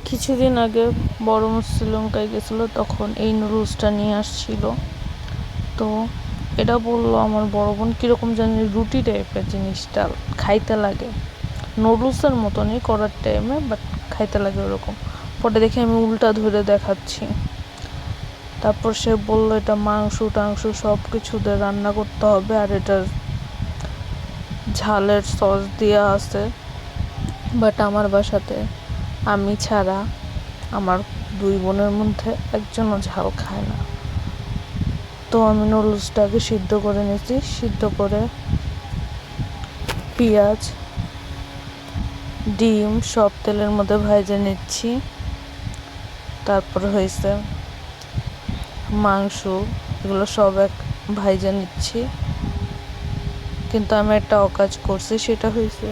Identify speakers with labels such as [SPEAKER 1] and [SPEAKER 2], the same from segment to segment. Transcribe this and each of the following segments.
[SPEAKER 1] কিছুদিন আগে বড় শ্রীলঙ্কায় গেছিলো, তখন এই নুডলসটা নিয়ে আসছিল। তো এটা বললো আমার বড় বোন কীরকম জানি রুটি টাইপের জিনিসটা খাইতে লাগে, নুডলসের মতনই করার টাইমে, বাট খাইতে লাগে ওরকম। পরে দেখে আমি উল্টা ধরে দেখাচ্ছি। তারপর সে বললো এটা মাংস টাংস সব কিছু দিয়ে রান্না করতে হবে, আর এটার ঝালের সস দেওয়া আছে। বাট আমার বাসাতে আমি ছাড়া আমার 2 বোনের মধ্যে একজনও ঝাল খায় না। তো আমি নুডলসটাকে সিদ্ধ করে নিয়েছি, সিদ্ধ করে পেঁয়াজ ডিম সব তেলের মধ্যে ভেজে নিচ্ছি। তারপর হয়েছে মাংস, এগুলো সব এক ভাইজা নিচ্ছি। কিন্তু আমি একটা অকাজ করছি, সেটা হয়েছে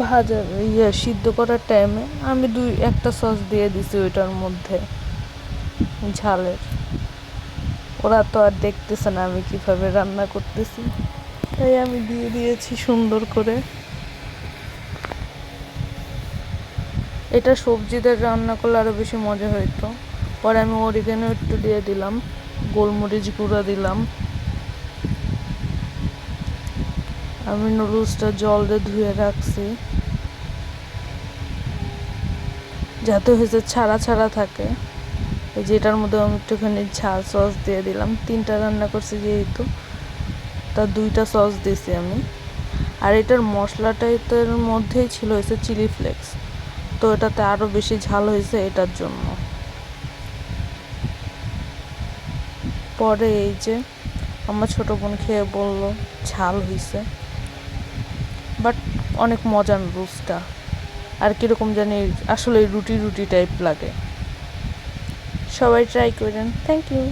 [SPEAKER 1] ভাজা সিদ্ধ করার টাইমে আমি একটা সস দিয়ে দিছি ওইটার মধ্যে ঝালের। ওরা তো আর দেখতেছে না আমি কিভাবে রান্না করতেছি, তাই আমি দিয়ে দিয়েছি সুন্দর করে। এটা সবজিদের রান্না করলে আরও বেশি মজা হইতো। পরে আমি অরিগানো একটু দিয়ে দিলাম, গোলমরিচ গুঁড়া দিলাম। আমি নুডলসটা জল দিয়ে ধুয়ে রাখছি যাতে হয়েছে ছাড়া ছাড়া থাকে। এই যে এটার মধ্যে আমি একটুখানি ঝাল সস দিয়ে দিলাম। 3টা রান্না করছি যেহেতু, তা 2টা সস দিয়েছি আমি। আর এটার মশলাটা এটার মধ্যেই ছিল হয়েছে চিলি ফ্লেক্স, তো এটাতে আরও বেশি ঝাল হয়েছে এটার জন্য। পরে এই যে আমার ছোটো বোন খেয়ে বলল ঝাল হয়েছে, বাট অনেক মজার নুডলসটা। আর কীরকম জানি আসলে রুটি রুটি টাইপ লাগে। সবাই ট্রাই করেন। Thank you.